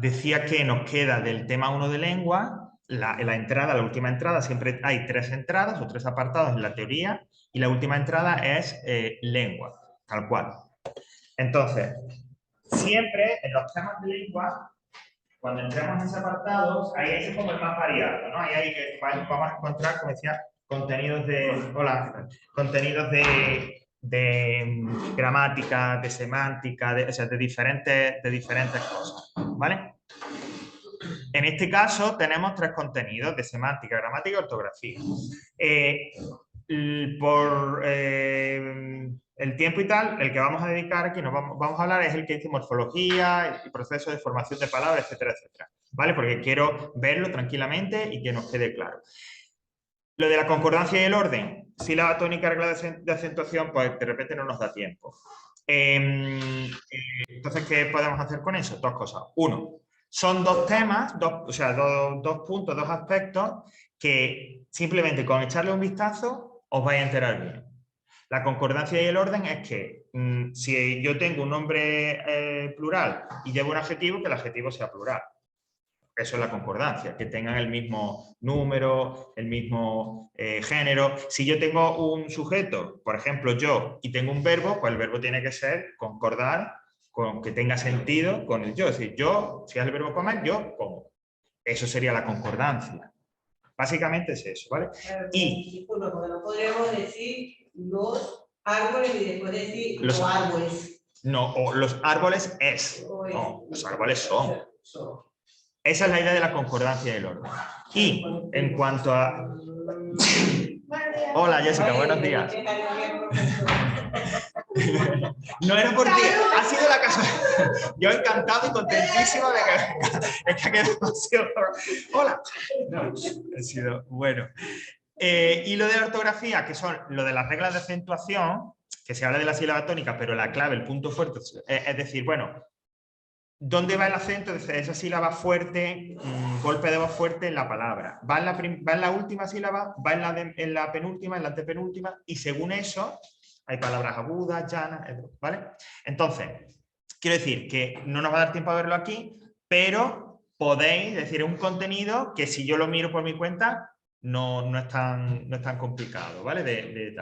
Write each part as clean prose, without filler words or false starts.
decía que nos queda del tema 1 de lengua, la entrada, la última entrada, siempre hay 3 entradas o 3 apartados en la teoría, y la última entrada es lengua, tal cual. Entonces, siempre en los temas de lengua, cuando entremos en ese apartado, ahí es como el más variado, ¿no? Ahí vamos a encontrar, como decía, contenidos de, hola, contenidos de gramática, de semántica, o sea, de diferentes cosas, ¿vale? En este caso tenemos 3 contenidos de semántica, gramática y ortografía. Por el tiempo y tal, el que vamos a dedicar aquí, vamos a hablar es el que dice morfología, el proceso de formación de palabras, etcétera, etcétera. ¿Vale? Porque quiero verlo tranquilamente y que nos quede claro. Lo de la concordancia y el orden, sílaba tónica, regla de acentuación, pues de repente no nos da tiempo. Entonces, ¿qué podemos hacer con eso? 2 cosas. Uno, son 2 temas, o sea, dos puntos, 2 aspectos que simplemente con echarle un vistazo os vais a enterar bien. La concordancia y el orden es que si yo tengo un nombre plural y llevo un adjetivo, que el adjetivo sea plural. Eso es la concordancia, que tengan el mismo número, el mismo género. Si yo tengo un sujeto, por ejemplo yo, y tengo un verbo, pues el verbo tiene que ser concordar con que tenga sentido con el yo. Es decir, yo, si es el verbo comer, yo como. Eso sería la concordancia. Básicamente es eso, ¿vale? Y disculpa, porque no podríamos decir los árboles y después decir los árboles. No, o los árboles es. No, los árboles son. Esa es la idea de la concordancia del orden. Y en cuanto a... Hola Jessica, buenos días. No era por ti, ha sido la casualidad. Yo encantado y contentísimo de que... Es que ha quedado demasiado... Hola. No, ha sido bueno. Y lo de ortografía, que son lo de las reglas de acentuación, que se habla de la sílaba tónica, pero la clave, el punto fuerte, es decir, bueno, ¿dónde va el acento? Esa sílaba fuerte, golpe de voz fuerte en la palabra. ¿Va en la última sílaba? ¿Va en la penúltima, en la antepenúltima? Y según eso, hay palabras agudas, llanas, ¿vale? Entonces, quiero decir que no nos va a dar tiempo a verlo aquí, pero podéis decir un contenido que si yo lo miro por mi cuenta, no es tan complicado, ¿vale? De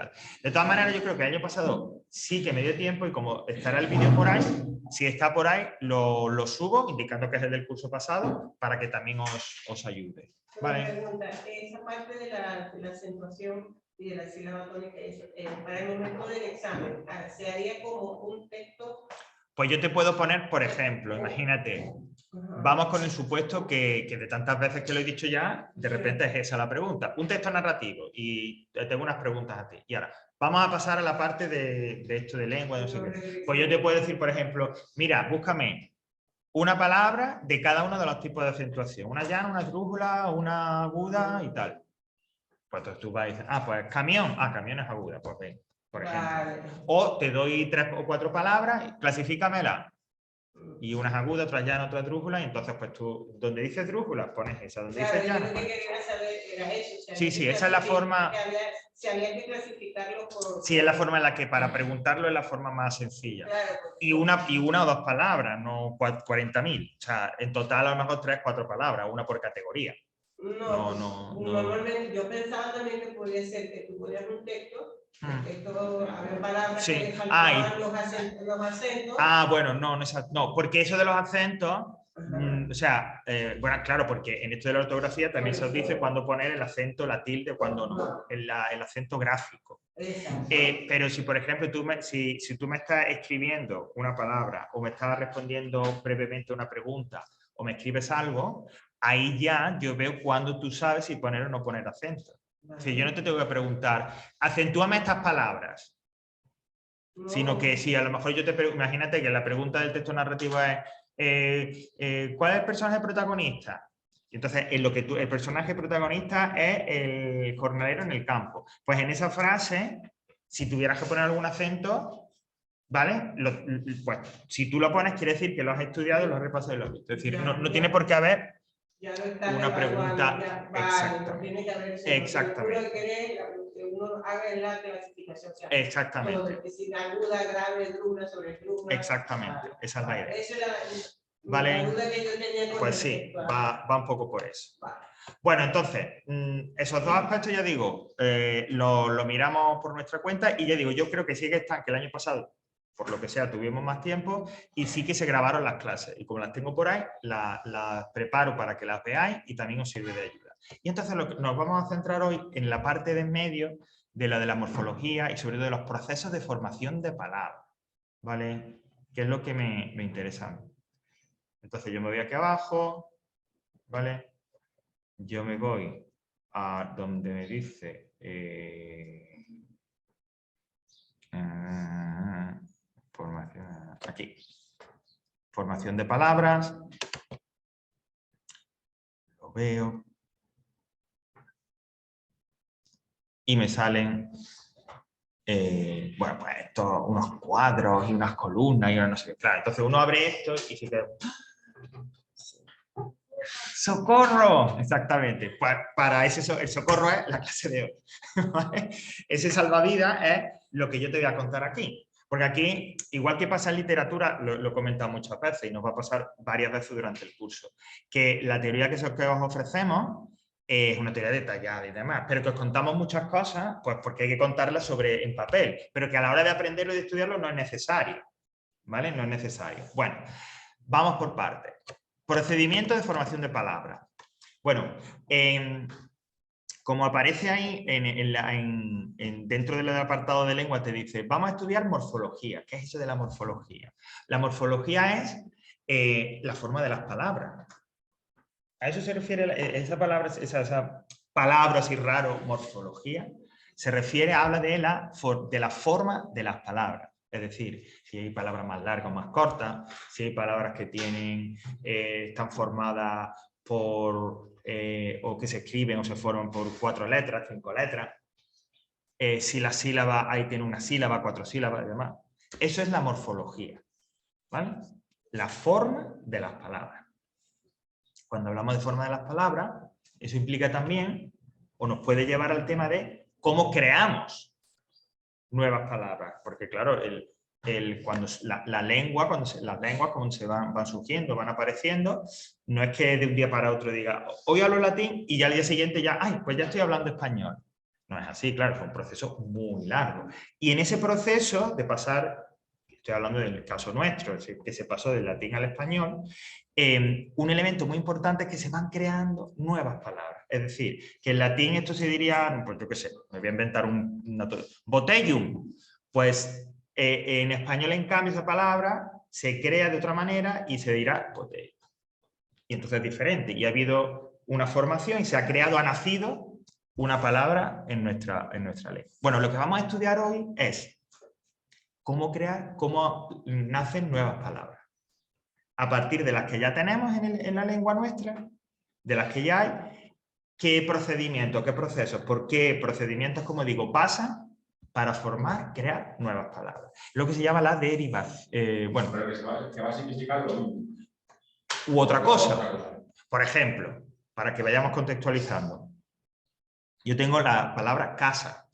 todas maneras, yo creo que el año pasado sí que me dio tiempo y como estará el vídeo por ahí, si está por ahí, lo subo, indicando que es el del curso pasado, para que también os ayude. ¿Vale? Esa parte de la acentuación y de la sílaba tónica, para el momento del examen, ¿se haría como un texto? Pues yo te puedo poner, por ejemplo, imagínate, vamos con el supuesto que de tantas veces que lo he dicho ya, de repente es esa la pregunta. Un texto narrativo y tengo unas preguntas a ti. Y ahora, vamos a pasar a la parte de esto de lengua, no sé qué. Pues yo te puedo decir, por ejemplo, mira, búscame una palabra de cada uno de los tipos de acentuación. Una llana, una esdrújula, una aguda y tal. Pues entonces tú vas y dices, pues camión. Camión es aguda, pues ven, por ejemplo. Vale. O te doy 3 o 4 palabras, clasifícamelas. Y unas agudas, otras llanas, otras drújulas, y entonces pues tú, donde dices drújula, pones esa, donde dices llana. Lo que quería saber era eso. Sí, esa es la forma... Si había que clasificarlo por... Sí, es la forma en la que para preguntarlo es la forma más sencilla. Claro, y una o 2 palabras, no 40.000. O sea, en total a lo mejor 3 o 4 palabras, una por categoría. No. Normalmente yo pensaba también que podía ser que tú ponías un texto, había palabras que le faltaban los acentos. Bueno, no, porque eso de los acentos, o sea, bueno, claro, porque en esto de la ortografía también se os dice cuándo poner el acento, la tilde, cuándo no, el acento gráfico. Pero si, por ejemplo, si tú me estás escribiendo una palabra o me estás respondiendo brevemente una pregunta o me escribes algo, ahí ya yo veo cuándo tú sabes si poner o no poner acento. Si yo no te tengo que preguntar, acentúame estas palabras, sino que si a lo mejor yo te pregunto, imagínate que la pregunta del texto narrativo es ¿cuál es el personaje protagonista? Y entonces, el personaje protagonista es el jornalero en el campo. Pues en esa frase, si tuvieras que poner algún acento, ¿vale? Pues si tú lo pones, quiere decir que lo has estudiado, lo has repasado y lo has visto. Es decir, no tiene por qué haber una pregunta exacta. Exactamente. Que uno haga en la clasificación. Exactamente. Si la aguda, grave, druna, sobre druna. Exactamente, esa es la idea. ¿vale? La duda que yo tenía con pues sí, va un poco por eso. Bueno, entonces, esos dos aspectos, ya digo, lo miramos por nuestra cuenta y ya digo, yo creo que sí que están, que el año pasado, por lo que sea, tuvimos más tiempo y sí que se grabaron las clases. Y como las tengo por ahí, las preparo para que las veáis y también os sirve de ayuda. Y entonces nos vamos a centrar hoy en la parte de en medio de la morfología y sobre todo de los procesos de formación de palabras, ¿vale? Que es lo que me interesa a mí. Entonces yo me voy aquí abajo, ¿vale? Yo me voy a donde me dice formación, aquí, formación de palabras, lo veo y me salen bueno, pues esto, unos cuadros y unas columnas y no sé qué. Claro, entonces uno abre esto y se queda... ¡Socorro! Exactamente. Para ese el socorro es la clase de hoy. ¿Vale? Ese salvavidas es lo que yo te voy a contar aquí. Porque aquí, igual que pasa en literatura, lo he comentado muchas veces y nos va a pasar varias veces durante el curso, que la teoría que os ofrecemos es una teoría detallada y demás, pero que os contamos muchas cosas, pues porque hay que contarlas en papel, pero que a la hora de aprenderlo y de estudiarlo no es necesario. ¿Vale? No es necesario. Bueno, vamos por partes. Procedimiento de formación de palabras. Bueno, como aparece ahí dentro del apartado de lengua, te dice, vamos a estudiar morfología. ¿Qué es eso de la morfología? La morfología es la forma de las palabras. ¿A eso se refiere esa palabra, esa palabra así raro, morfología? Se refiere, habla de la forma de las palabras. Es decir, si hay palabras más largas o más cortas, si hay palabras que están formadas por, o que se escriben o se forman por 4 letras, 5 letras, si la sílaba ahí tiene una sílaba, 4 sílabas y demás. Eso es la morfología, ¿vale? La forma de las palabras. Cuando hablamos de forma de las palabras, eso implica también, o nos puede llevar al tema de cómo creamos nuevas palabras, porque claro, cuando las lenguas cuando se van surgiendo, van apareciendo, no es que de un día para otro diga, hoy hablo latín y ya al día siguiente ya, ay, pues ya estoy hablando español. No es así, claro, fue un proceso muy largo. Y en ese proceso de pasar, estoy hablando del caso nuestro, que se pasó del latín al español, un elemento muy importante es que se van creando nuevas palabras. Es decir, que en latín esto se diría, pues yo qué sé, me voy a inventar botellum. Pues en español, en cambio, esa palabra se crea de otra manera y se dirá botellum. Y entonces es diferente. Y ha habido una formación y se ha creado, ha nacido una palabra en nuestra lengua. Bueno, lo que vamos a estudiar hoy es cómo nacen nuevas palabras. A partir de las que ya tenemos en la lengua nuestra, de las que ya hay, qué procedimientos, qué procesos, por qué procedimientos, como digo, pasan para crear nuevas palabras. Lo que se llama la derivación. Bueno, pero que va a significar lo mismo. U otra cosa. Por ejemplo, para que vayamos contextualizando. Yo tengo la palabra casa.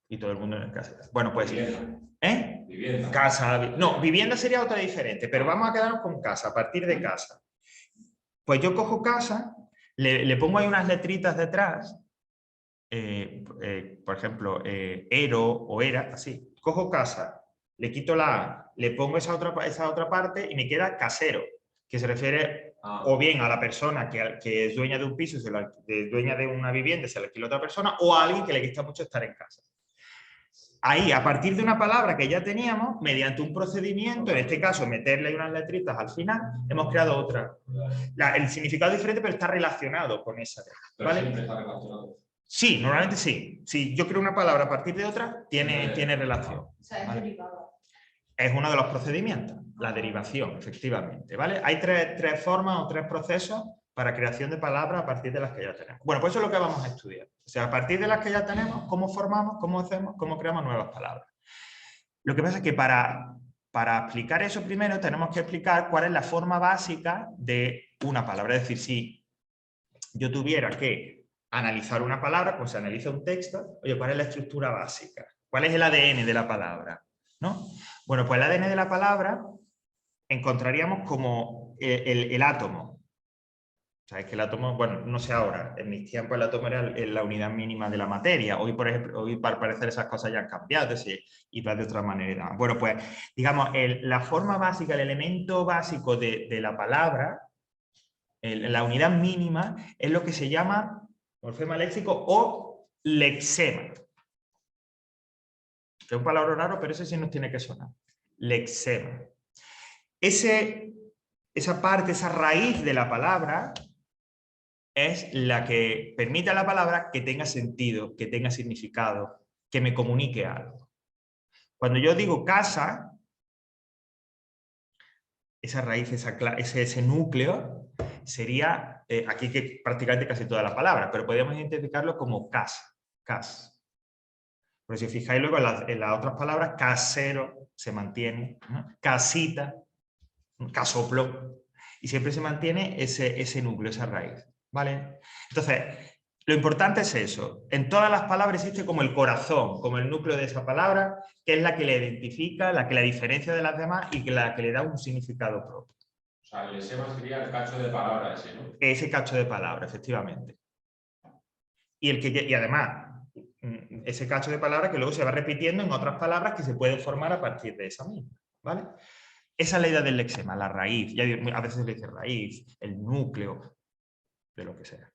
Y todo el mundo en casa. Bueno, pues... Vivienda. Casa. No, vivienda sería otra diferente, pero vamos a quedarnos con casa, a partir de casa. Pues yo cojo casa, le pongo ahí unas letritas detrás, por ejemplo, ero o era, así. Cojo casa, le quito la A, le pongo esa otra parte y me queda casero, que se refiere o bien a la persona que es dueña de un piso, dueña de una vivienda, se la alquila a otra persona, o a alguien que le gusta mucho estar en casa. Ahí, a partir de una palabra que ya teníamos, mediante un procedimiento, en este caso meterle unas letritas al final, hemos creado otra. El significado es diferente, pero está relacionado con esa. ¿Vale? Siempre está relacionado. Sí, normalmente sí. Si yo creo una palabra a partir de otra, tiene relación. O sea, es derivada. Es uno de los procedimientos, la derivación, efectivamente. ¿Vale? Hay tres formas o tres procesos para creación de palabras a partir de las que ya tenemos. Bueno, pues eso es lo que vamos a estudiar. O sea, a partir de las que ya tenemos, cómo formamos, cómo hacemos, cómo creamos nuevas palabras. Lo que pasa es que para explicar eso primero tenemos que explicar cuál es la forma básica de una palabra. Es decir, si yo tuviera que analizar una palabra, pues se analiza un texto, oye, ¿cuál es la estructura básica? ¿Cuál es el ADN de la palabra? ¿No? Bueno, pues el ADN de la palabra encontraríamos como el átomo. Sabéis que el átomo, bueno, no sé ahora, en mis tiempos el átomo era la unidad mínima de la materia. Hoy, por ejemplo, hoy al parecer esas cosas ya han cambiado y va de otra manera. Bueno, pues, digamos, la forma básica, el elemento básico de la palabra, la unidad mínima, es lo que se llama morfema léxico o lexema. Que es un palabra raro, pero ese sí nos tiene que sonar. Lexema. Esa parte, esa raíz de la palabra es la que permite a la palabra que tenga sentido, que tenga significado, que me comunique algo. Cuando yo digo casa, esa raíz, ese núcleo, sería, aquí que prácticamente casi toda la palabra, pero podríamos identificarlo como casa, cas. Pero si os fijáis luego en las otras palabras, casero se mantiene, ¿no? Casita, casoplo, y siempre se mantiene ese núcleo, esa raíz. ¿Vale? Entonces, lo importante es eso. En todas las palabras existe como el corazón, como el núcleo de esa palabra, que es la que la identifica, la que la diferencia de las demás y la que le da un significado propio. O sea, el lexema sería el cacho de palabra ese, ¿no? Ese cacho de palabra, efectivamente. Y además, ese cacho de palabra que luego se va repitiendo en otras palabras que se pueden formar a partir de esa misma. ¿Vale? Esa es la idea del lexema, la raíz. Ya a veces se dice raíz, el núcleo, de lo que sea,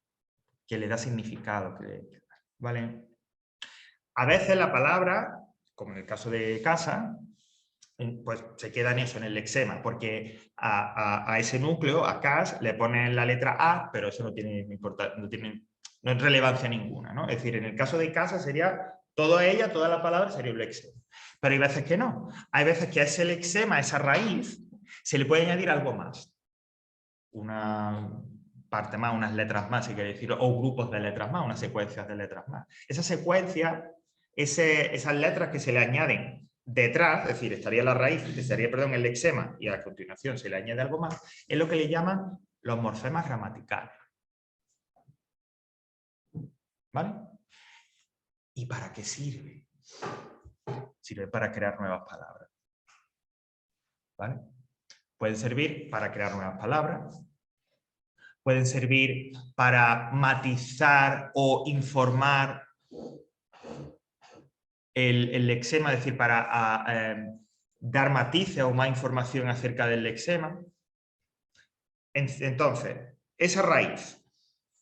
que le da significado, ¿vale? A veces la palabra, como en el caso de casa, pues se queda en eso, en el lexema, porque a ese núcleo, a cas, le ponen la letra A, pero eso no es relevancia ninguna, ¿no? Es decir, en el caso de casa sería, toda la palabra sería un lexema. Pero hay veces que no. Hay veces que a ese lexema, a esa raíz, se le puede añadir algo más. Una parte más, unas letras más, si queréis decirlo, o grupos de letras más, unas secuencias de letras más. Esa secuencia, esas letras que se le añaden detrás, es decir, estaría la raíz, estaría, perdón, el lexema, y a continuación se le añade algo más, es lo que le llaman los morfemas gramaticales. ¿Vale? ¿Y para qué sirve? Sirve para crear nuevas palabras. ¿Vale? Pueden servir para crear nuevas palabras, pueden servir para matizar o informar el lexema, es decir, para dar matices o más información acerca del lexema. Entonces, esa raíz,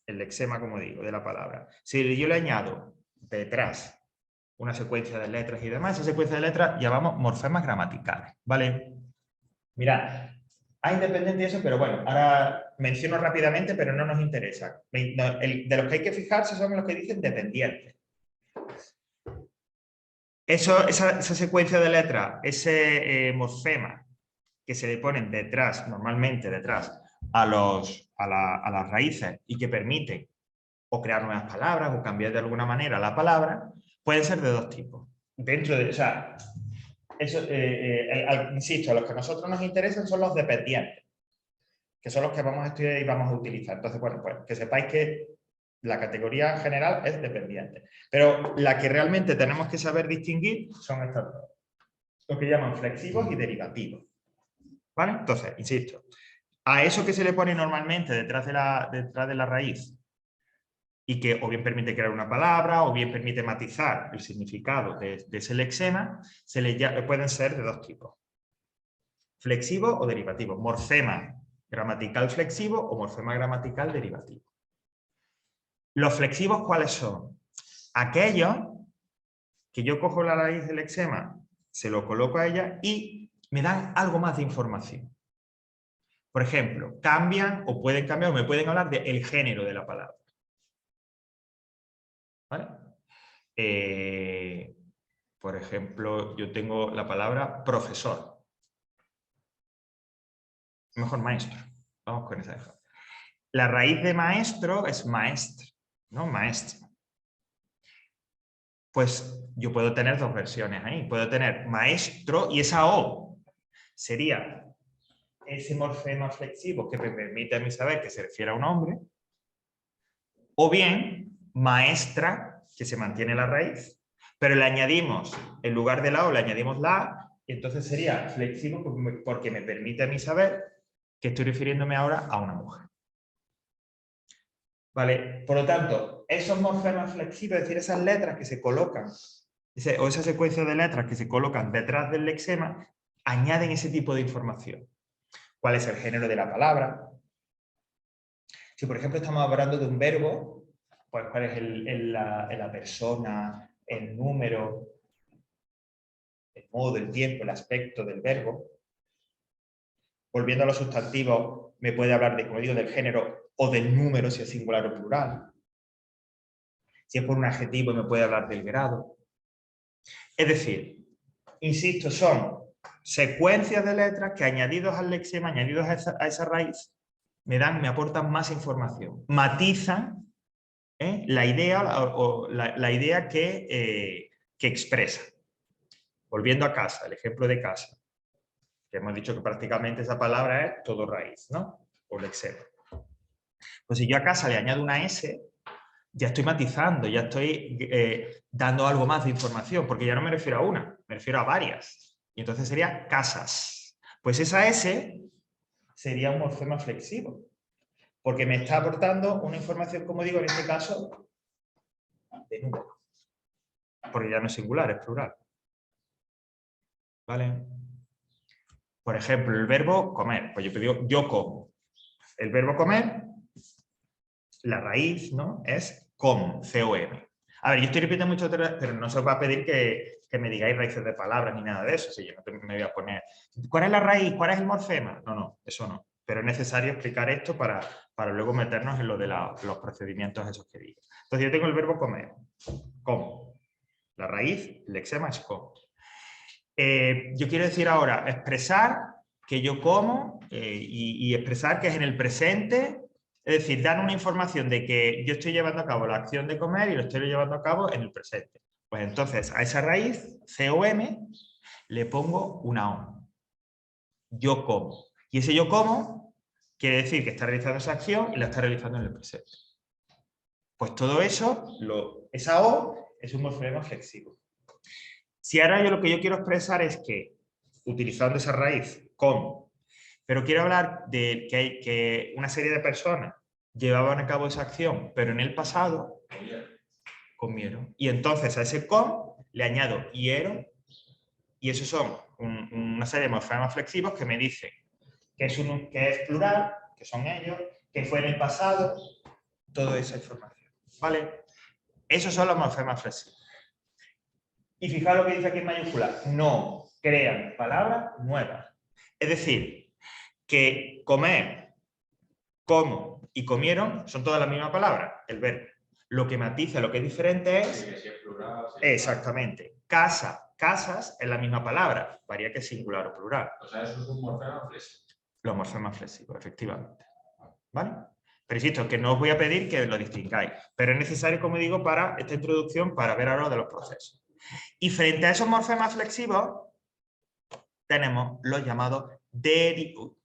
el lexema, como digo, de la palabra, si yo le añado detrás una secuencia de letras y demás, esa secuencia de letras llamamos morfemas gramaticales, ¿vale? Mirad, hay independiente de eso, pero bueno, ahora menciono rápidamente, pero no nos interesa. De los que hay que fijarse son los que dicen dependientes. Esa secuencia de letras, ese morfema que se le ponen detrás, normalmente detrás, a las raíces y que permiten o crear nuevas palabras o cambiar de alguna manera la palabra, pueden ser de dos tipos. Dentro de, o sea, eso, insisto, los que a nosotros nos interesan son los dependientes, que son los que vamos a estudiar y vamos a utilizar. Entonces, bueno, pues que sepáis que la categoría general es dependiente. Pero la que realmente tenemos que saber distinguir son estas dos. Lo que llaman flexivos y derivativos. ¿Vale? Entonces, insisto, a eso que se le pone normalmente detrás de la raíz y que o bien permite crear una palabra o bien permite matizar el significado de ese lexema, pueden ser de dos tipos. Flexivo o derivativo. Morfema gramatical flexivo o morfema gramatical derivativo. ¿Los flexivos cuáles son? Aquellos que yo cojo la raíz del lexema, se lo coloco a ella y me dan algo más de información. Por ejemplo, cambian o pueden cambiar o me pueden hablar del género de la palabra. ¿Vale? Por ejemplo, yo tengo la palabra profesor. Mejor maestro. Vamos con esa. La raíz de maestro es maestro, ¿no? Maestro. Pues yo puedo tener dos versiones ahí. Puedo tener maestro y esa O sería ese morfema flexivo que me permite a mí saber que se refiere a un hombre. O bien maestra, que se mantiene la raíz, pero le añadimos, en lugar de la O, le añadimos la A Y entonces sería flexivo porque me permite a mí saber que estoy refiriéndome ahora a una mujer. ¿Vale? Por lo tanto, esos morfemas flexivos, es decir, esas letras que se colocan, o esa secuencia de letras que se colocan detrás del lexema, añaden ese tipo de información. ¿Cuál es el género de la palabra? Si, por ejemplo, estamos hablando de un verbo, pues cuál es la persona, el número, el modo, el tiempo, el aspecto del verbo. Volviendo a los sustantivos, me puede hablar de, como digo, del género o del número, si es singular o plural. Si es por un adjetivo, me puede hablar del grado. Es decir, insisto, son secuencias de letras que añadidos al lexema, añadidos a esa raíz, me aportan más información, matizan la idea o la idea que expresa. Volviendo a casa, el ejemplo de casa, que hemos dicho que prácticamente esa palabra es todo raíz, ¿no? O lexema. Pues si yo a casa le añado una S, ya estoy matizando, ya estoy dando algo más de información, porque ya no me refiero a una, me refiero a varias. Y entonces sería casas. Pues esa S sería un morfema flexivo, porque me está aportando una información, como digo, en este caso, de número. Porque ya no es singular, es plural. ¿Vale? Por ejemplo, el verbo comer. Pues yo digo, yo como. El verbo comer, la raíz, ¿no? Es com, C-O-M. A ver, yo estoy repitiendo mucho, pero no se os va a pedir que me digáis raíces de palabras ni nada de eso. Si yo no me voy a poner, ¿cuál es la raíz? ¿Cuál es el morfema? No, eso no. Pero es necesario explicar esto para luego meternos en lo de los procedimientos esos que digo. Entonces yo tengo el verbo comer. Com. La raíz, el lexema es com. Yo quiero decir ahora, expresar que yo como y expresar que es en el presente. Es decir, dan una información de que yo estoy llevando a cabo la acción de comer y lo estoy llevando a cabo en el presente. Pues entonces a esa raíz, COM, le pongo una O. Yo como. Y ese yo como quiere decir que está realizando esa acción y la está realizando en el presente. Pues todo eso, esa O es un morfema flexivo. Si ahora yo lo que yo quiero expresar es que, utilizando esa raíz, com, pero quiero hablar de que una serie de personas llevaban a cabo esa acción, pero en el pasado comieron. Y entonces a ese com le añado hieron, y esos son una serie de morfemas flexivos que me dicen que es plural, que son ellos, que fue en el pasado, toda esa información. ¿Vale? Esos son los morfemas flexivos. Y fijaos lo que dice aquí en mayúscula, no crean palabras nuevas. Es decir, que comer, como y comieron son todas las mismas palabras, el verbo. Lo que matiza, lo que es diferente es... Sí, que si es plural, sí, exactamente. Casa, casas es la misma palabra, varía que es singular o plural. O sea, eso es un morfema flexivo. Los morfemas flexivos, efectivamente. ¿Vale? Pero insisto, que no os voy a pedir que lo distingáis, pero es necesario, como digo, para esta introducción, para ver ahora de los procesos. Y frente a esos morfemas flexivos, tenemos los llamados derivativos.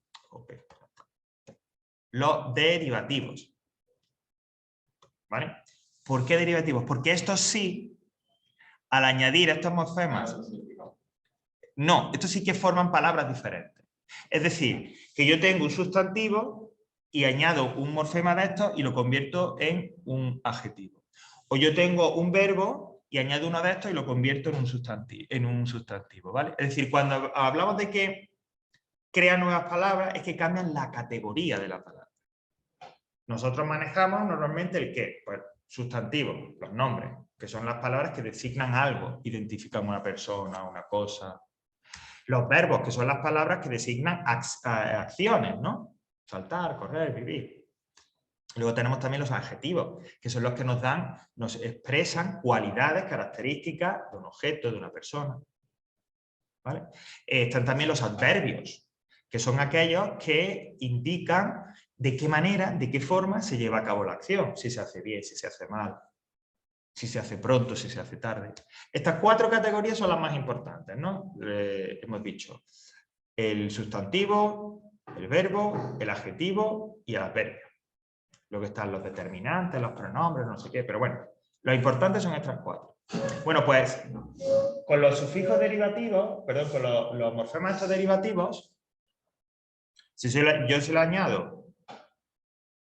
¿Vale? ¿Por qué derivativos? Porque estos sí, al añadir estos morfemas, no, estos sí que forman palabras diferentes. Es decir, que yo tengo un sustantivo y añado un morfema de estos y lo convierto en un adjetivo. O yo tengo un verbo y añado uno de estos y lo convierto en un sustantivo, ¿vale? Es decir, cuando hablamos de que crean nuevas palabras, es que cambian la categoría de la palabra. Nosotros manejamos normalmente el qué, pues sustantivos, los nombres, que son las palabras que designan algo, identifican una persona, una cosa. Los verbos, que son las palabras que designan acciones, ¿no? Saltar, correr, vivir. Luego tenemos también los adjetivos, que son los que nos expresan cualidades, características de un objeto, de una persona. ¿Vale? Están también los adverbios, que son aquellos que indican de qué manera, de qué forma se lleva a cabo la acción, si se hace bien, si se hace mal, si se hace pronto, si se hace tarde. Estas 4 categorías son las más importantes, ¿no? Hemos dicho el sustantivo, el verbo, el adjetivo y el adverbio. Luego están los determinantes, los pronombres, no sé qué, pero bueno, lo importante son estas 4. Bueno, pues con los sufijos derivativos, perdón, con los morfemas estos derivativos, si yo se lo añado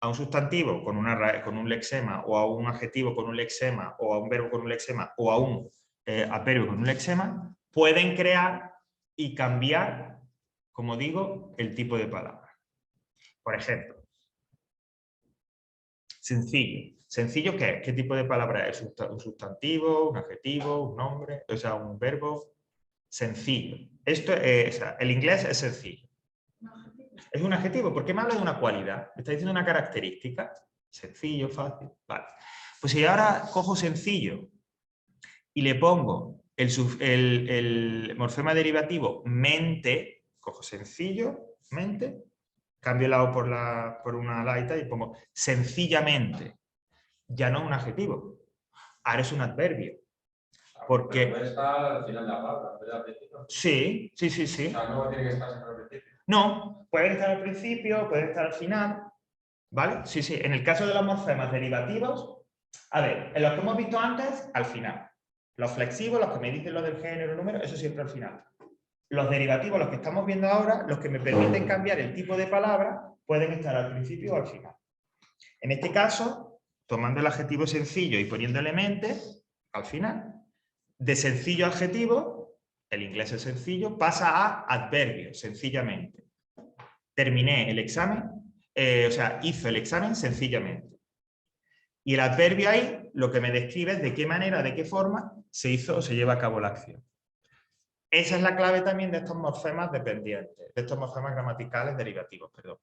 a un sustantivo con un lexema, o a un adjetivo con un lexema, o a un verbo con un lexema, o a un adverbio con un lexema, pueden crear y cambiar, como digo, el tipo de palabra. Por ejemplo, sencillo. ¿Sencillo qué es? ¿Qué tipo de palabra es? ¿Un sustantivo, un adjetivo, un nombre? O sea, un verbo. Sencillo. Esto es, el inglés es sencillo. Es un adjetivo, porque me habla de una cualidad. Me está diciendo una característica. Sencillo, fácil. Vale. Pues si ahora cojo sencillo y le pongo el morfema derivativo mente, cojo sencillo, mente, cambio la O por una laita y pongo sencillamente. Ya no es un adjetivo. Ahora es un adverbio. Porque puede estar al final de la palabra, puede al principio. Sí. O sea, no tiene que estar siempre al principio. No, pueden estar al principio, pueden estar al final. ¿Vale? Sí. En el caso de los morfemas derivativos, a ver, en los que hemos visto antes, al final. Los flexivos, los que me dicen lo del género, número, eso siempre al final. Los derivativos, los que estamos viendo ahora, los que me permiten cambiar el tipo de palabra, pueden estar al principio o al final. En este caso, tomando el adjetivo sencillo y poniéndole mente, al final, de sencillo adjetivo, el inglés es sencillo, pasa a adverbio, sencillamente. Terminé el examen, hizo el examen sencillamente. Y el adverbio ahí lo que me describe es de qué manera, de qué forma se hizo o se lleva a cabo la acción. Esa es la clave también de estos morfemas dependientes, de estos morfemas gramaticales derivativos, perdón.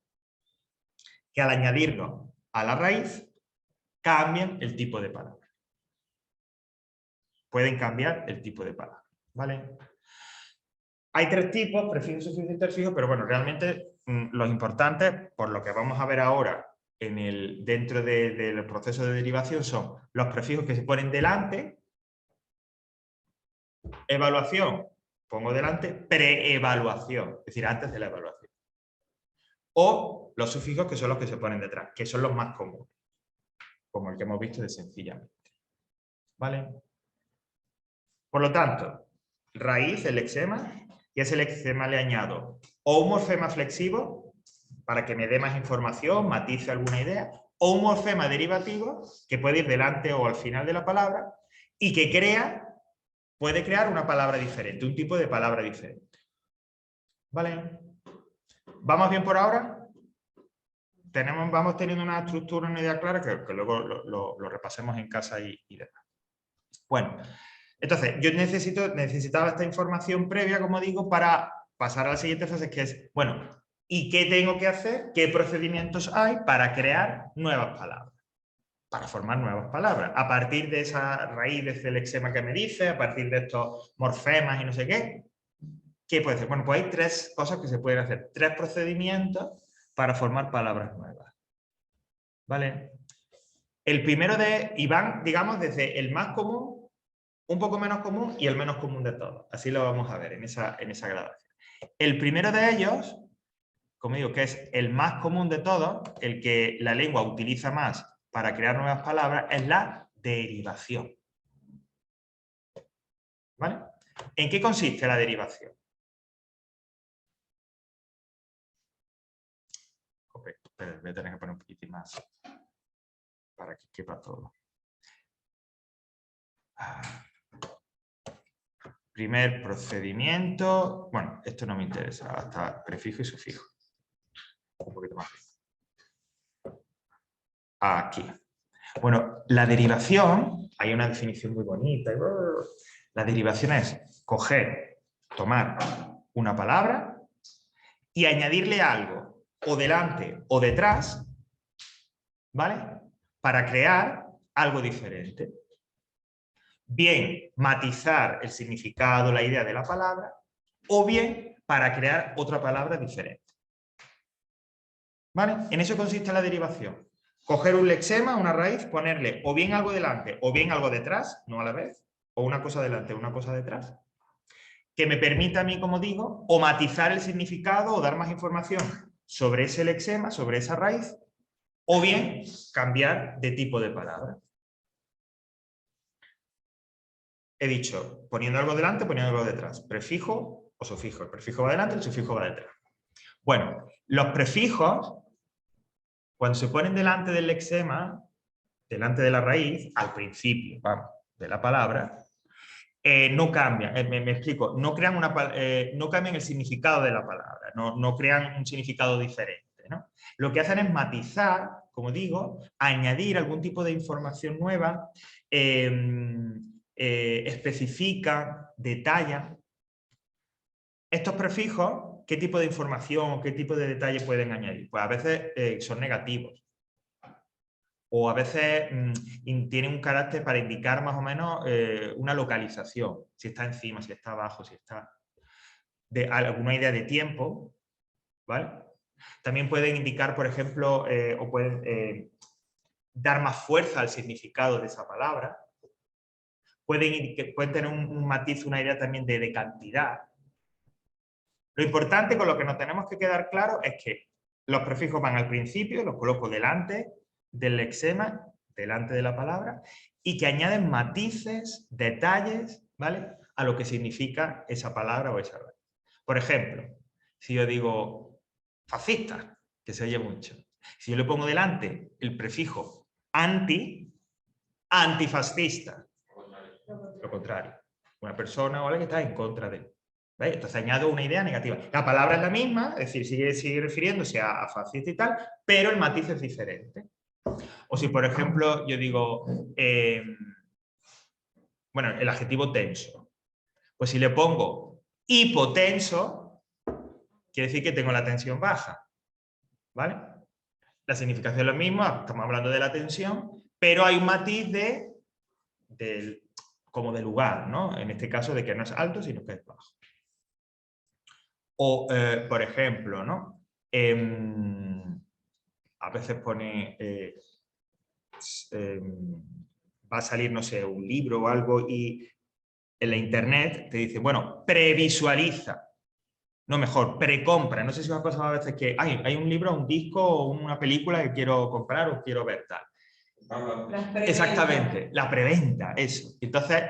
Que al añadirlo a la raíz, cambian el tipo de palabra. Pueden cambiar el tipo de palabra, ¿vale? Hay tres tipos, prefijo, sufijo, interfijo, pero bueno, realmente los importantes, por lo que vamos a ver ahora dentro del proceso de derivación, son los prefijos que se ponen delante, evaluación, pongo delante, preevaluación, es decir, antes de la evaluación. O los sufijos que son los que se ponen detrás, que son los más comunes, como el que hemos visto de sencillamente. ¿Vale? Por lo tanto, raíz, el lexema, y a ese lexema le añado o un morfema flexivo, para que me dé más información, matice alguna idea, o un morfema derivativo, que puede ir delante o al final de la palabra, y que puede crear una palabra diferente, un tipo de palabra diferente. ¿Vale? ¿Vamos bien por ahora? Vamos teniendo una estructura, una idea clara, que luego lo repasemos en casa y demás. Bueno, entonces, yo necesitaba esta información previa, como digo, para pasar a la siguiente fase, que es, bueno, ¿y qué tengo que hacer? ¿Qué procedimientos hay para crear nuevas palabras? Para formar nuevas palabras. A partir de esa raíz, de ese lexema que me dice, a partir de estos morfemas y no sé qué, ¿qué puede ser? Bueno, pues hay tres cosas que se pueden hacer. Tres procedimientos para formar palabras nuevas. ¿Vale? El primero y van, digamos, desde el más común, un poco menos común y el menos común de todos. Así lo vamos a ver en esa gradación. El primero de ellos, como digo, que es el más común de todos, el que la lengua utiliza más para crear nuevas palabras, es la derivación. ¿Vale? ¿En qué consiste la derivación? Espera, voy a tener que poner un poquitín más para que quepa todo. Primer procedimiento, bueno, esto no me interesa, hasta prefijo y sufijo. Un poquito más. Aquí. Bueno, la derivación, hay una definición muy bonita. La derivación es tomar una palabra y añadirle algo, o delante o detrás, ¿vale? Para crear algo diferente. Bien, matizar el significado, la idea de la palabra, o bien para crear otra palabra diferente. ¿Vale? En eso consiste la derivación. Coger un lexema, una raíz, ponerle o bien algo delante o bien algo detrás, no a la vez, o una cosa delante o una cosa detrás, que me permita a mí, como digo, o matizar el significado o dar más información sobre ese lexema, sobre esa raíz, o bien cambiar de tipo de palabra. he dicho poniendo algo delante, poniendo algo detrás. Prefijo o sufijo. El prefijo va delante, el sufijo va detrás. Bueno, los prefijos, cuando se ponen delante del lexema, delante de la raíz, al principio, vamos, de la palabra, no cambian, me explico, no cambian el significado de la palabra, no crean un significado diferente, ¿no? Lo que hacen es matizar, como digo, añadir algún tipo de información nueva, especifican, detallan. Estos prefijos, ¿qué tipo de información o qué tipo de detalle pueden añadir? Pues a veces son negativos. O a veces tienen un carácter para indicar más o menos una localización, si está encima, si está abajo, si está... de alguna idea de tiempo, ¿vale? También pueden indicar, por ejemplo, o pueden dar más fuerza al significado de esa palabra. Pueden tener un matiz, una idea también de cantidad. Lo importante con lo que nos tenemos que quedar claro es que los prefijos van al principio, los coloco delante del lexema, delante de la palabra, y que añaden matices, detalles, ¿vale?, a lo que significa esa palabra o esa raíz. Por ejemplo, si yo digo fascista, que se oye mucho, si yo le pongo delante el prefijo anti, antifascista, lo contrario, una persona o alguien que está en contra de. ¿Veis? Entonces añado una idea negativa. La palabra es la misma, es decir, sigue refiriéndose a fascista y tal, pero el matiz es diferente. O si, por ejemplo, yo digo, bueno, el adjetivo tenso. Pues si le pongo hipotenso, quiere decir que tengo la tensión baja. ¿Vale? La significación es lo mismo, estamos hablando de la tensión, pero hay un matiz como de lugar, ¿no? En este caso de que no es alto, sino que es bajo. O, por ejemplo, ¿no? A veces pone... va a salir, no sé, un libro o algo y en la internet te dice, bueno, previsualiza. No, mejor, precompra. No sé si os ha pasado a veces que hay un libro, un disco o una película que quiero comprar o quiero ver tal. Exactamente, la preventa, eso. Entonces,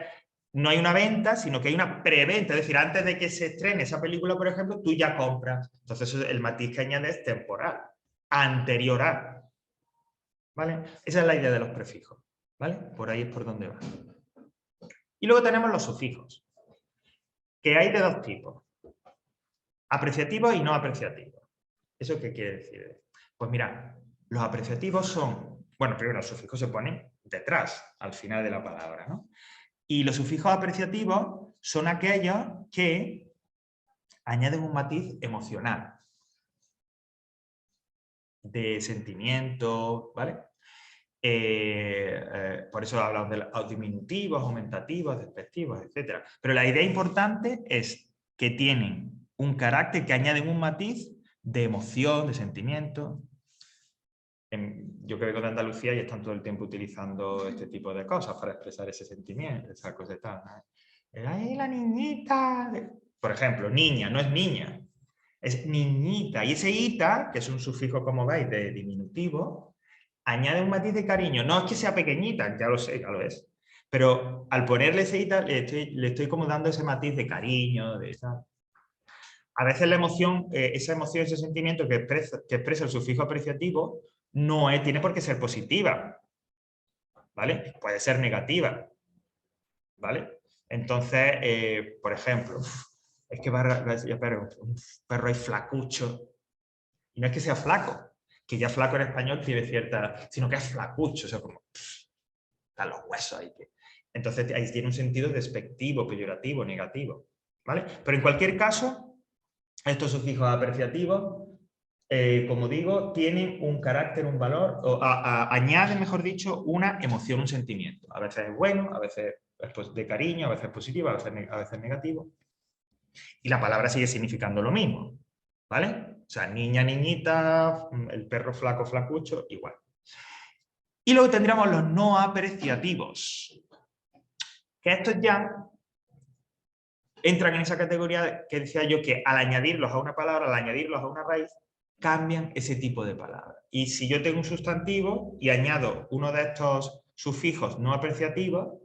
no hay una venta, sino que hay una preventa. Es decir, antes de que se estrene esa película, por ejemplo, tú ya compras. Entonces, el matiz que añade es temporal, anterior a. ¿Vale? Esa es la idea de los prefijos. ¿Vale? Por ahí es por donde va. Y luego tenemos los sufijos, que hay de dos tipos. Apreciativos y no apreciativos. ¿Eso qué quiere decir? Pues mira, los apreciativos son... Bueno, primero los sufijos se ponen detrás, al final de la palabra, ¿no? Y los sufijos apreciativos son aquellos que añaden un matiz emocional, de sentimiento, ¿vale? Por eso hablamos de los diminutivos, aumentativos, despectivos, etc. Pero la idea importante es que tienen un carácter, que añaden un matiz de emoción, de sentimiento. Yo que vengo de Andalucía y están todo el tiempo utilizando este tipo de cosas para expresar ese sentimiento, esa cosa y tal. ¡Ay, la niñita! Por ejemplo, niña, no es niña, es niñita. Y ese ita, que es un sufijo, como veis, de diminutivo, añade un matiz de cariño. No es que sea pequeñita, ya lo sé, ya lo es. Pero al ponerle ese ita, le estoy como dando ese matiz de cariño, de esa... A veces la emoción, esa emoción, ese sentimiento que expresa el sufijo apreciativo, no tiene por qué ser positiva, ¿vale? Puede ser negativa, ¿vale? Entonces, por ejemplo, es que un perro es flacucho, y no es que sea flaco, que ya flaco en español tiene cierta, sino que es flacucho, o sea, como están los huesos ahí. Entonces ahí tiene un sentido despectivo, peyorativo, negativo, ¿vale? Pero en cualquier caso, estos sufijos apreciativos, como digo, tienen un carácter, un valor, o añaden, mejor dicho, una emoción, un sentimiento. A veces es bueno, a veces es de cariño, a veces positivo, a veces negativo. Y la palabra sigue significando lo mismo, ¿vale? O sea, niña, niñita, el perro flaco, flacucho, igual. Y luego tendríamos los no apreciativos, que estos ya entran en esa categoría que decía yo, que al añadirlos a una palabra, al añadirlos a una raíz, cambian ese tipo de palabras. Y si yo tengo un sustantivo y añado uno de estos sufijos no apreciativos,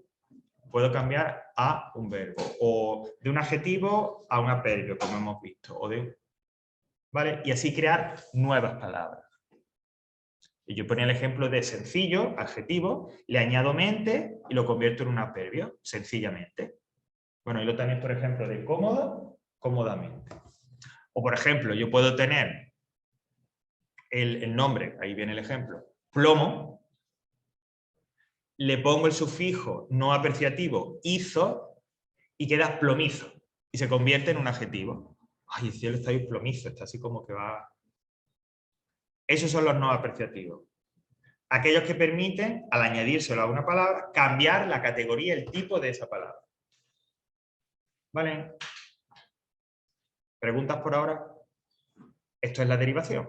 puedo cambiar a un verbo, o de un adjetivo a un adverbio, como hemos visto, ¿vale? Y así crear nuevas palabras. Y yo ponía el ejemplo de sencillo, adjetivo, le añado mente y lo convierto en un adverbio, sencillamente. Bueno, y lo también, por ejemplo, de cómodo, cómodamente. O, por ejemplo, yo puedo tener el nombre, ahí viene el ejemplo, plomo, le pongo el sufijo no apreciativo, izo, y queda plomizo. Y se convierte en un adjetivo. Ay, el cielo está ahí plomizo, está así como que va... Esos son los no apreciativos. Aquellos que permiten, al añadírselo a una palabra, cambiar la categoría, el tipo de esa palabra. ¿Vale? ¿Preguntas por ahora? Esto es la derivación.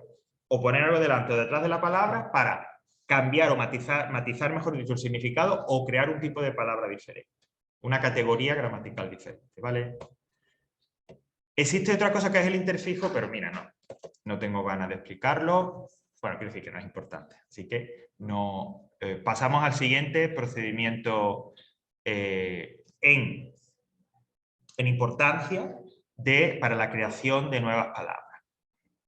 O poner algo delante o detrás de la palabra para cambiar o matizar mejor dicho, el significado o crear un tipo de palabra diferente. Una categoría gramatical diferente, ¿vale? Existe otra cosa que es el interfijo, pero mira, no tengo ganas de explicarlo. Bueno, quiero decir que no es importante. Así que no, pasamos al siguiente procedimiento en importancia para la creación de nuevas palabras.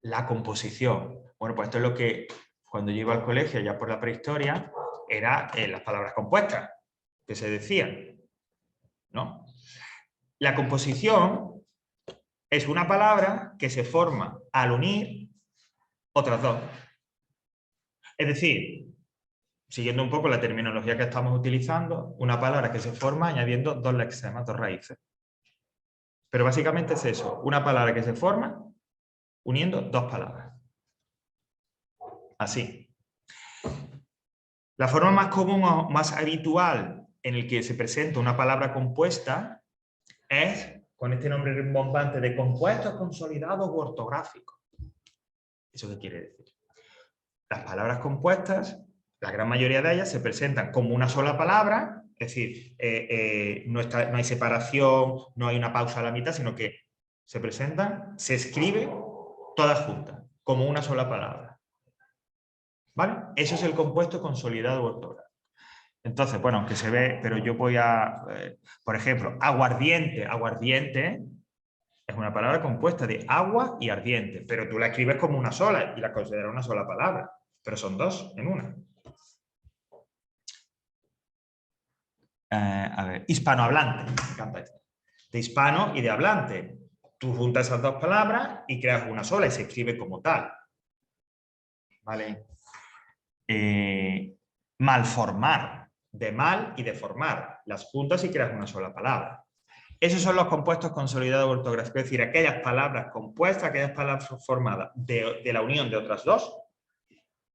La composición. Bueno, pues esto es lo que cuando yo iba al colegio, ya por la prehistoria, era las palabras compuestas que se decían, ¿no? La composición es una palabra que se forma al unir otras dos. Es decir, siguiendo un poco la terminología que estamos utilizando, una palabra que se forma añadiendo dos lexemas, dos raíces. Pero básicamente es eso, una palabra que se forma uniendo dos palabras. Así. La forma más común o más habitual en el que se presenta una palabra compuesta es con este nombre rimbombante de compuestos consolidados u ortográficos. ¿Eso qué quiere decir? Las palabras compuestas, la gran mayoría de ellas se presentan como una sola palabra, es decir, no hay separación, no hay una pausa a la mitad, sino que se presentan, se escriben todas juntas, como una sola palabra. ¿Vale? Eso es el compuesto consolidado ortográfico. Entonces, bueno, aunque se ve, pero yo voy a, por ejemplo, aguardiente. Aguardiente es una palabra compuesta de agua y ardiente, pero tú la escribes como una sola y la consideras una sola palabra, pero son dos en una. A ver, hispanohablante, me encanta esto. De hispano y de hablante. Tú juntas esas dos palabras y creas una sola y se escribe como tal. ¿Vale? Malformar, de mal y de formar. Las juntas y creas una sola palabra. Esos son los compuestos consolidados ortográficos, es decir, aquellas palabras compuestas, aquellas palabras formadas de la unión de otras dos,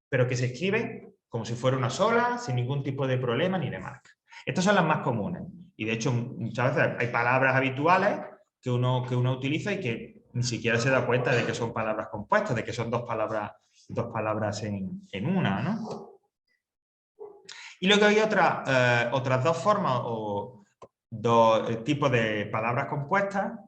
pero que se escriben como si fuera una sola, sin ningún tipo de problema ni de marca. Estas son las más comunes. Y de hecho, muchas veces hay palabras habituales que uno utiliza y que ni siquiera se da cuenta de que son palabras compuestas, de que son dos palabras en una, ¿no? Y luego hay otras dos formas o dos tipos de palabras compuestas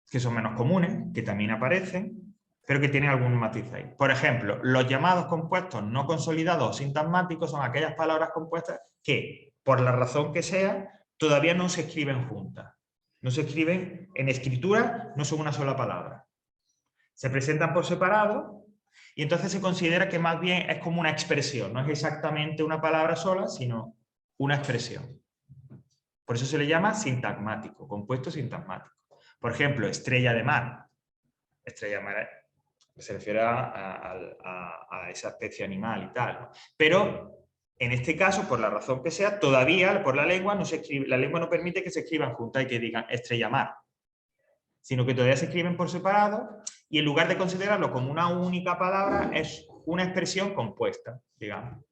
que son menos comunes, que también aparecen, pero que tienen algún matiz ahí. Por ejemplo, los llamados compuestos no consolidados o sintasmáticos son aquellas palabras compuestas que, por la razón que sea, todavía no se escriben juntas. No se escriben en escritura, no son una sola palabra. Se presentan por separado y entonces se considera que más bien es como una expresión, no es exactamente una palabra sola, sino una expresión. Por eso se le llama sintagmático, compuesto sintagmático. Por ejemplo, estrella de mar. Estrella de mar se refiere a esa especie animal y tal, ¿no? Pero en este caso, por la razón que sea, todavía por la lengua no se escribe, la lengua no permite que se escriban juntas y que digan estrella mar, sino que todavía se escriben por separado y en lugar de considerarlo como una única palabra, es una expresión compuesta, digamos.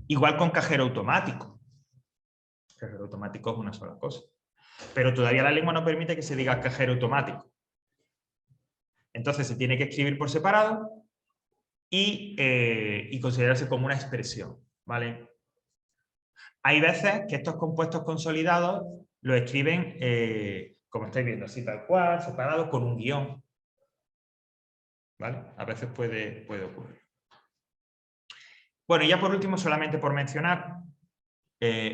Igual con cajero automático. Cajero automático es una sola cosa. Pero todavía la lengua no permite que se diga cajero automático. Entonces se tiene que escribir por separado y considerarse como una expresión, ¿vale? Hay veces que estos compuestos consolidados lo escriben, como estáis viendo, así tal cual, separados con un guión. ¿Vale? A veces puede ocurrir. Bueno, y ya por último, solamente por mencionar,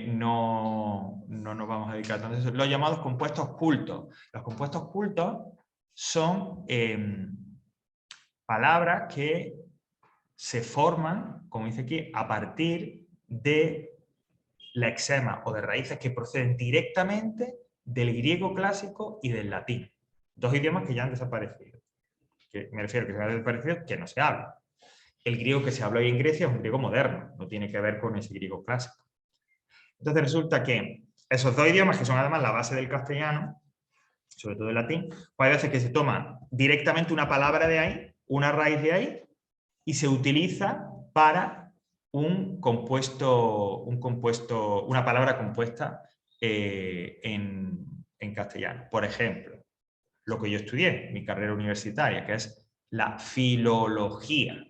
no nos vamos a dedicar tanto a eso. Los llamados compuestos cultos. Los compuestos cultos son palabras que se forman, como dice aquí, a partir de lexemas o de raíces que proceden directamente del griego clásico y del latín. Dos idiomas que ya han desaparecido. Que me refiero a que se han desaparecido, que no se habla. El griego que se habla hoy en Grecia es un griego moderno, no tiene que ver con ese griego clásico. Entonces resulta que esos dos idiomas, que son además la base del castellano, sobre todo el latín, pues hay veces que se toma directamente una palabra de ahí, una raíz de ahí, y se utiliza para una palabra compuesta en castellano. Por ejemplo, lo que yo estudié, mi carrera universitaria, que es la filología.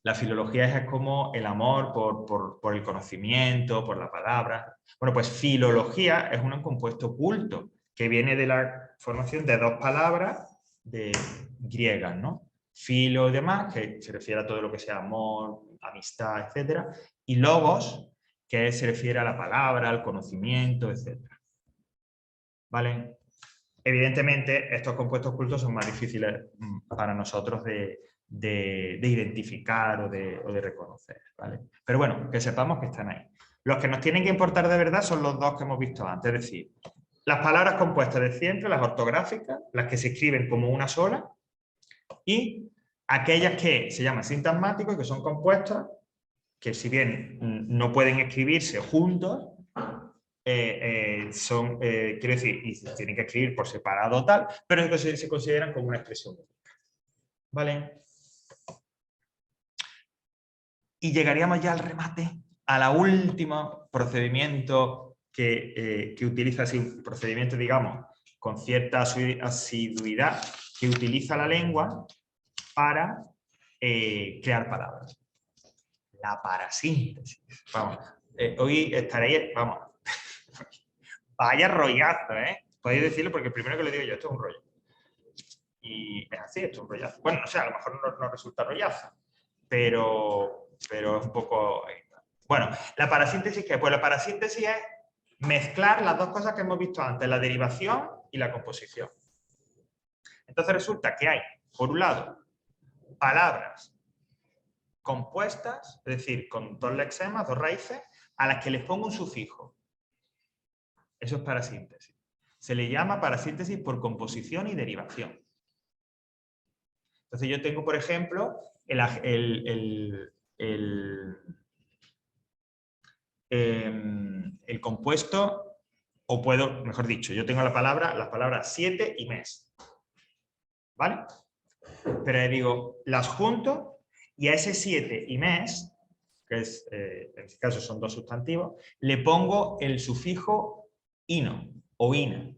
La filología es como el amor por el conocimiento, por la palabra. Bueno, pues filología es un compuesto culto que viene de la formación de dos palabras griegas, ¿no? Filo y demás, que se refiere a todo lo que sea amor, amistad, etc. Y logos, que se refiere a la palabra, al conocimiento, etc. ¿Vale? Evidentemente, estos compuestos cultos son más difíciles para nosotros de identificar o de reconocer, ¿vale? Pero bueno, que sepamos que están ahí. Los que nos tienen que importar de verdad son los dos que hemos visto antes, es decir, las palabras compuestas de siempre, las ortográficas, las que se escriben como una sola, y aquellas que se llaman sintagmáticos, que son compuestas, que si bien no pueden escribirse juntos, quiero decir, y se tienen que escribir por separado tal, pero se consideran como una expresión única. ¿Vale? Y llegaríamos ya al remate, a la última procedimiento que utiliza, así, un procedimiento, digamos, con cierta asiduidad, que utiliza la lengua para crear palabras. La parasíntesis. Vamos, hoy estaréis, vamos, vaya rollazo, ¿eh? Podéis decirlo porque el primero que le digo yo, esto es un rollo. Y es así, esto es un rollazo. Bueno, no sé, a lo mejor no resulta rollazo, pero es un poco... Bueno, la parasíntesis, ¿qué? Pues la parasíntesis es mezclar las dos cosas que hemos visto antes, la derivación y la composición. Entonces resulta que hay, por un lado, palabras compuestas, es decir, con dos lexemas, dos raíces, a las que les pongo un sufijo. Eso es parasíntesis. Se le llama parasíntesis por composición y derivación. Entonces yo tengo, por ejemplo, el compuesto, o puedo, mejor dicho, yo tengo las palabras 7 y mes. ¿Vale? Pero le digo, las junto y a ese 7 y mes, que es, en este caso son dos sustantivos, le pongo el sufijo ino o ina.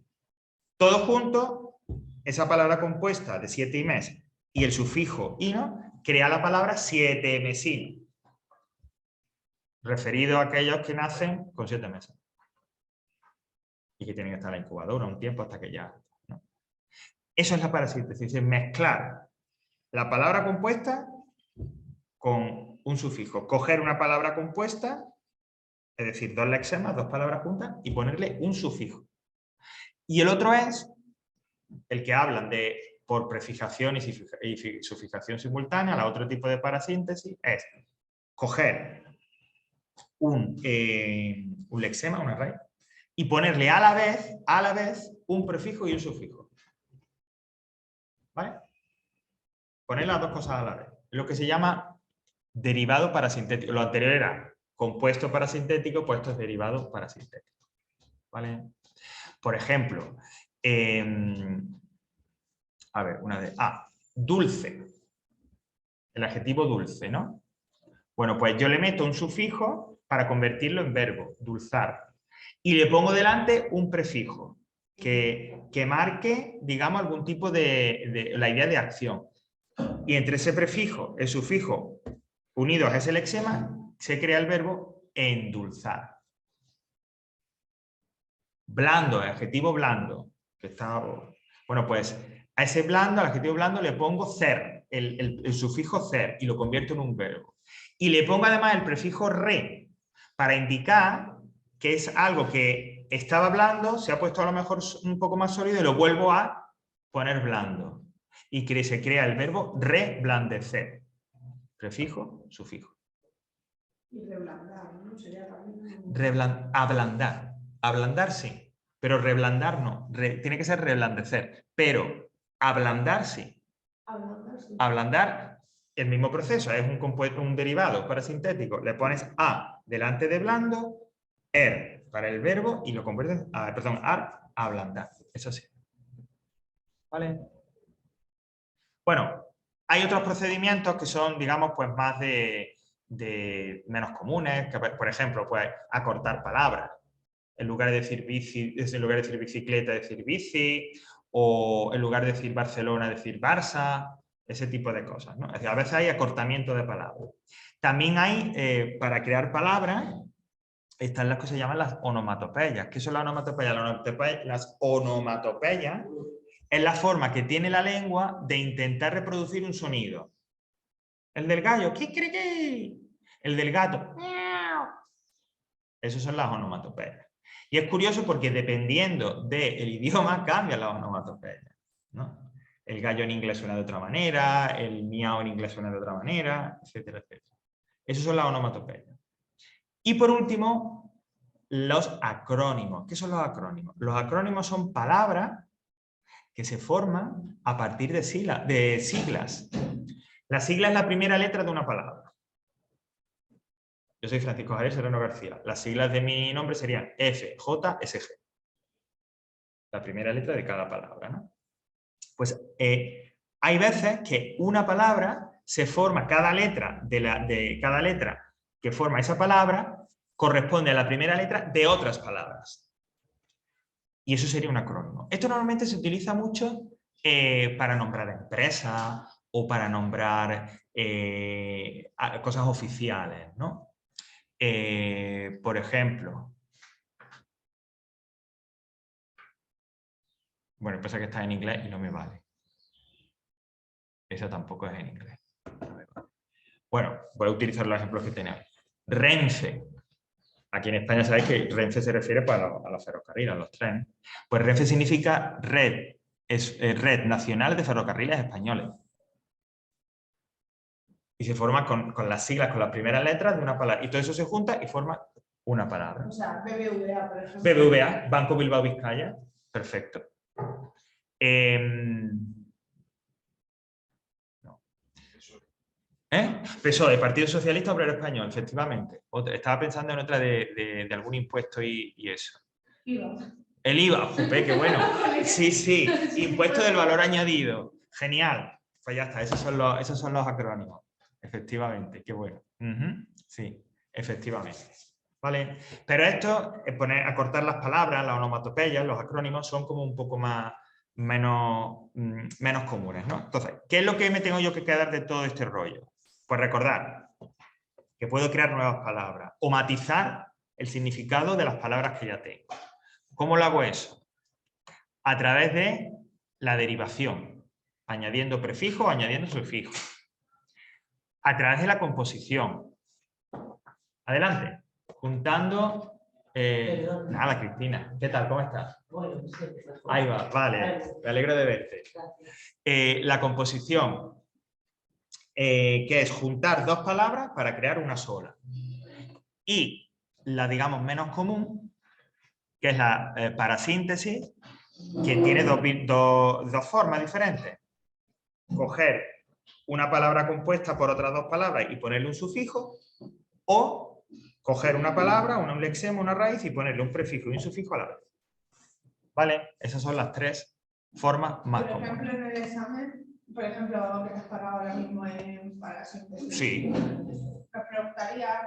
Todo junto, esa palabra compuesta de 7 y mes y el sufijo ino crea la palabra sietemesino, referido a aquellos que nacen con 7 meses y que tienen que estar en la incubadora un tiempo hasta que ya... ¿no? Eso es la parasíntesis, es mezclar la palabra compuesta con un sufijo. Coger una palabra compuesta, es decir, dos lexemas, dos palabras juntas, y ponerle un sufijo. Y el otro es el que hablan de por prefijación y sufijación simultánea, la otro tipo de parasíntesis es coger un lexema, una raíz, y ponerle a la vez un prefijo y un sufijo. ¿Vale? Poner las dos cosas a la vez. Lo que se llama derivado parasintético. Lo anterior era compuesto parasintético, pues esto es derivado parasintético. ¿Vale? Por ejemplo, a ver, dulce. El adjetivo dulce, ¿no? Bueno, pues yo le meto un sufijo para convertirlo en verbo, dulzar. Y le pongo delante un prefijo que marque, digamos, algún tipo de la idea de acción. Y entre ese prefijo, el sufijo, unidos a ese lexema, se crea el verbo endulzar. Blando, el adjetivo blando. Que está, bueno, pues a ese blando, al adjetivo blando, le pongo cer, el sufijo cer, y lo convierto en un verbo. Y le pongo además el prefijo re, para indicar que es algo que estaba blando, se ha puesto a lo mejor un poco más sólido y lo vuelvo a poner blando. Y que se crea el verbo reblandecer. Prefijo, sufijo. Y reblandar, ¿no? Sería también... Ablandar. Ablandar sí, pero reblandar no. Tiene que ser reblandecer. Pero ablandar sí. Ablandar, sí. Ablandar, el mismo proceso, es un derivado parasintético. Le pones a delante de blando, para el verbo y lo conviertes a, perdón, a ablandar. Eso sí. ¿Vale? Bueno, hay otros procedimientos que son, digamos, pues más de menos comunes, que, por ejemplo, pues acortar palabras. En lugar de decir bici, en lugar de decir bicicleta, decir bici, o en lugar de decir Barcelona, decir Barça, ese tipo de cosas, ¿no? Es decir, a veces hay acortamiento de palabras. También hay, para crear palabras, están las que se llaman las onomatopeyas. ¿Qué son las onomatopeyas? Las onomatopeyas es la forma que tiene la lengua de intentar reproducir un sonido. El del gallo, ¿qué? El del gato, ¡miau! Esas son las onomatopeyas. Y es curioso porque dependiendo del idioma cambian las onomatopeyas, ¿no? El gallo en inglés suena de otra manera, el miau en inglés suena de otra manera, etcétera, etcétera. Esas son las onomatopeyas. Y por último, los acrónimos. ¿Qué son los acrónimos? Los acrónimos son palabras que se forman a partir de siglas. La sigla es la primera letra de una palabra. Yo soy Francisco Javier Serrano García. Las siglas de mi nombre serían FJSG. La primera letra de cada palabra, ¿no? Pues hay veces que una palabra se forma, cada letra de cada letra que forma esa palabra corresponde a la primera letra de otras palabras. Y eso sería un acrónimo. Esto normalmente se utiliza mucho para nombrar empresas o para nombrar cosas oficiales, ¿no? Por ejemplo, bueno, empresa que está en inglés y no me vale. Esa tampoco es en inglés. Bueno, voy a utilizar los ejemplos que tenemos. Renfe. Aquí en España sabéis que Renfe se refiere pues, a los ferrocarriles, a los trenes. Pues Renfe significa red, es Red Nacional de Ferrocarriles Españoles. Y se forma con las siglas, con las primeras letras de una palabra. Y todo eso se junta y forma una palabra. O sea, BBVA, por ejemplo. BBVA, Banco Bilbao Vizcaya. Perfecto. PSOE, Partido Socialista Obrero Español, efectivamente. Estaba pensando en otra de algún impuesto y eso. IVA. El IVA, jope, qué bueno. Sí, sí, impuesto del valor añadido. Genial. Pues ya está, esos son los acrónimos. Efectivamente, qué bueno. Sí, efectivamente. ¿Vale? Pero esto, acortar las palabras, las onomatopeyas, los acrónimos, son como un poco menos comunes, ¿no? Entonces, ¿qué es lo que me tengo yo que quedar de todo este rollo? Pues recordar que puedo crear nuevas palabras o matizar el significado de las palabras que ya tengo. ¿Cómo lo hago eso? A través de la derivación, añadiendo prefijos, añadiendo sufijos. A través de la composición. Adelante. Juntando... nada, Cristina. ¿Qué tal? ¿Cómo estás? Bueno, sí, ahí va, vale. Me alegro de verte. La composición, que es juntar dos palabras para crear una sola. Y la, digamos, menos común, que es la parasíntesis, que tiene dos formas diferentes. Coger una palabra compuesta por otras dos palabras y ponerle un sufijo, o coger una palabra, un lexema, una raíz y ponerle un prefijo y un sufijo a la vez. ¿Vale? Esas son las tres formas más comunes. Por ejemplo, en el examen, por ejemplo, que te has parado ahora mismo en parasíntesis. Sí. Me preguntaría,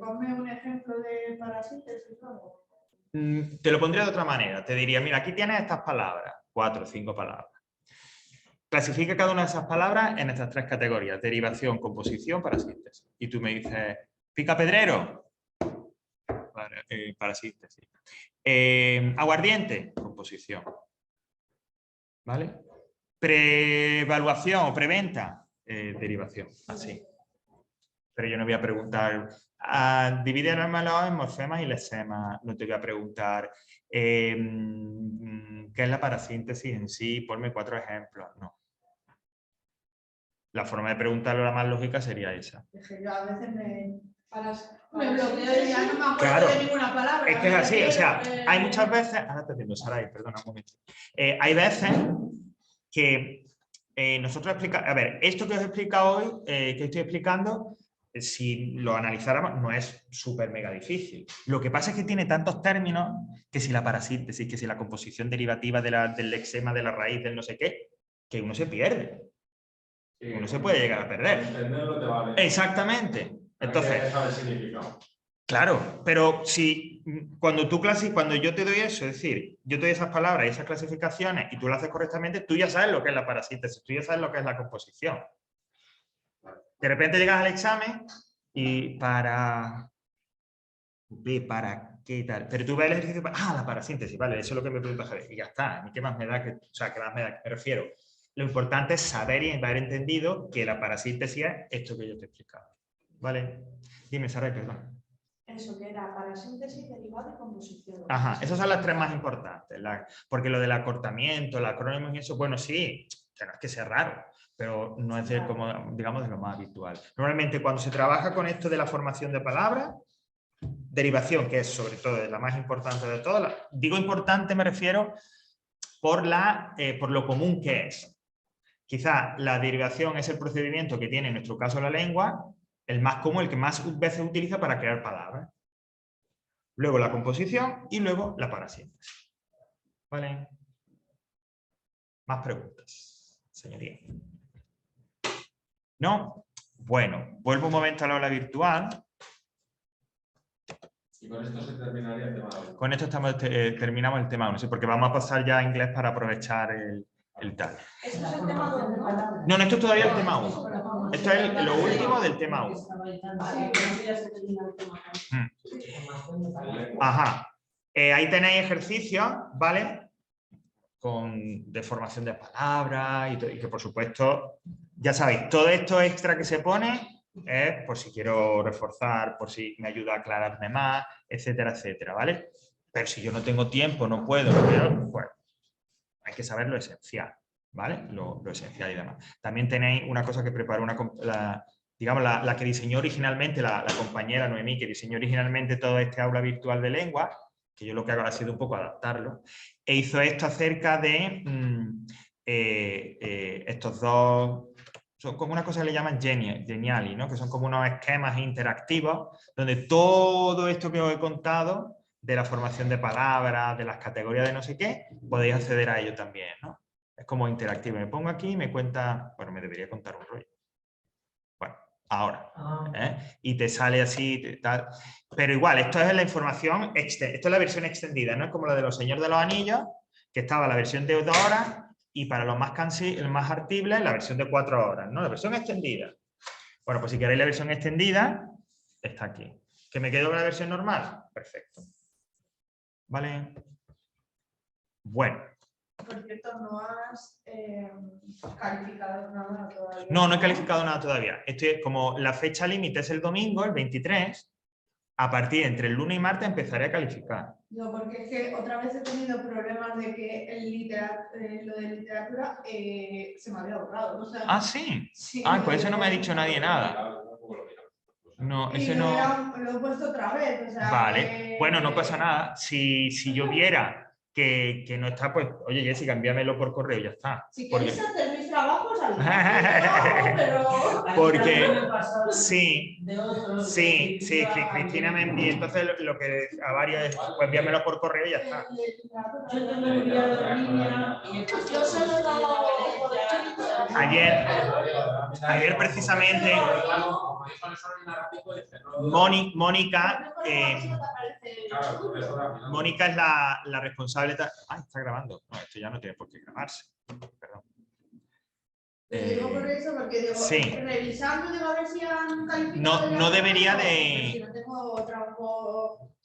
ponme un ejemplo de parasíntesis, ¿no? Te lo pondría de otra manera. Te diría, mira, aquí tienes estas palabras, 4 o 5 palabras. Clasifica cada una de esas palabras en estas tres categorías: derivación, composición, parasíntesis. Y tú me dices, ¿picapedrero? Parasíntesis. Aguardiente, composición. ¿Vale? Preevaluación o preventa, derivación. Así. Pero yo no voy a preguntar Divídemelo en morfemas y lexemas. No te voy a preguntar qué es la parasíntesis en sí, ponme 4 ejemplos. No. La forma de preguntarlo, la más lógica sería esa. Es que yo a veces me bloqueo y ya no me acuerdo de ninguna palabra. Es que es así, o sea, hay muchas veces... Ahora te entiendo, Saray, perdona un momento. Hay veces que nosotros explicamos... A ver, esto que os he explicado hoy, que estoy explicando, si lo analizáramos, no es súper mega difícil. Lo que pasa es que tiene tantos términos que si la parasíntesis, que si la composición derivativa del lexema, de la raíz, del no sé qué, que uno se pierde. Uno se puede llegar a perder. Entenderlo te vale. Exactamente. Entonces, sabe el significado. Claro, pero si cuando yo te doy eso, es decir, yo te doy esas palabras y esas clasificaciones y tú lo haces correctamente, tú ya sabes lo que es la parasíntesis, tú ya sabes lo que es la composición. De repente llegas al examen y ¿para qué tal? Pero tú ves el ejercicio, la parasíntesis, vale, eso es lo que me pregunta Javier, y ya está. ¿A mí qué más me da? ¿Qué más me da? Me refiero. Lo importante es saber y haber entendido que la parasíntesis es esto que yo te he explicado. ¿Vale? Dime, Sara, perdón. Eso, que era parasíntesis, derivado y composición. Ajá, esas son las 3 más importantes. Porque lo del acortamiento, el acrónimo y eso, bueno, sí, que no es que sea raro, pero no es como, digamos, de lo más habitual. Normalmente cuando se trabaja con esto de la formación de palabras, derivación, que es sobre todo la más importante de todas, digo importante me refiero por lo común que es. Quizá la derivación es el procedimiento que tiene en nuestro caso la lengua, el más común, el que más veces utiliza para crear palabras. Luego la composición y luego la parasíntesis. ¿Vale? Más preguntas, señoría. ¿No? Bueno, vuelvo un momento a la aula virtual. Y con esto se terminaría el tema 1. Con esto terminamos el tema 1, ¿sí? Porque vamos a pasar ya a inglés para aprovechar el tal. ¿Esto es el tema 2, no? No, esto es todavía el tema 1. Esto es lo último del tema 1. Ajá. Ahí tenéis ejercicios, ¿vale? De formación de palabras y que por supuesto, ya sabéis, todo esto extra que se pone es por si quiero reforzar, por si me ayuda a aclararme más, etcétera, etcétera, ¿vale? Pero si yo no tengo tiempo, no puedo, pues hay que saber lo esencial, ¿vale? Lo esencial y demás. También tenéis una cosa que preparó la que diseñó originalmente, la compañera Noemí, que diseñó originalmente todo este aula virtual de lengua, que yo lo que hago ha sido un poco adaptarlo, e hizo esto acerca de estos dos, son como una cosa que le llaman Geniali, ¿no? Que son como unos esquemas interactivos, donde todo esto que os he contado, de la formación de palabras, de las categorías de no sé qué, podéis acceder a ello también, ¿no? Es como interactivo. Me pongo aquí y me cuenta, bueno, me debería contar un rollo. Bueno, ahora. Y te sale así, tal. Pero igual, esto es la información, esto es la versión extendida, no es como la de los Señores de los Anillos, que estaba la versión de 2 horas y para los más hartibles la versión de 4 horas, ¿no? La versión extendida. Bueno, pues si queréis la versión extendida, está aquí. ¿Que me quedo con la versión normal? Perfecto. ¿Vale? Bueno. Por cierto, no has calificado nada todavía. No he calificado nada todavía. Como la fecha límite es el domingo, el 23, a partir de entre el lunes y martes empezaré a calificar. No, porque es que otra vez he tenido problemas de que lo de literatura se me había borrado. O sea, ¿Ah, sí? Sí. Pues eso no me ha dicho nadie nada. No, ese no... Lo he puesto otra vez. O sea, vale, bueno, no pasa nada. Si yo viera que no está, pues, oye, Jessica, envíamelo por correo y ya está. Si queréis hacer mis trabajos, pero... Porque sí, Cristina me envía, entonces lo que a varios es, pues envíamelo por correo y ya está. Yo tengo enviado niña y yo solo Ayer precisamente Mónica es la responsable. Está grabando. No, esto ya no tiene por qué grabarse. Perdón. Digo por eso, porque digo, sí. Revisando, digo a ver si han calificado. No debería de. Si no tengo trabajo